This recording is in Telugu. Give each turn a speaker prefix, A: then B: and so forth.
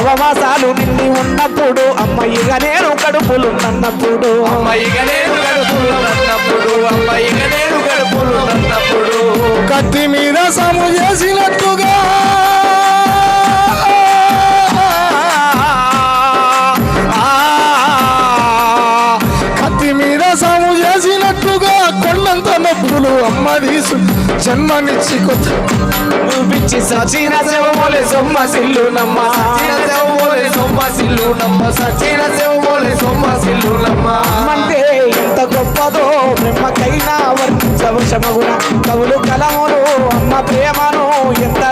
A: నవమాసాలు నిండి ఉన్నప్పుడు అమ్మాయిగా నేను కడుపులు నన్నప్పుడు
B: అమ్మాయిగా నేను కడుపులు నన్నప్పుడు అమ్మాయిగా నేను కడుపులు నన్నప్పుడు
C: కత్తి మీద సము చేసినట్టుగా కత్తి మీద సము చేసినట్టుగా కొండంత నొప్పులు అమ్మ తీసు జన్మనిచ్చి కొత్త
A: పిచ్చి సచిన సేవలే సొమ్మ సిల్లు నమ్మ
B: సచిన సేవలే సొమ్మ సిల్లు నమ్మ సచిన సేవలే సొమ్మ సిల్లు నమ్మ
A: అంటే ఎంత గొప్పదో బ్రహ్మకైనా వర్ణించవశమగుణ కవులు కలములు అమ్మ ప్రేమను ఎంత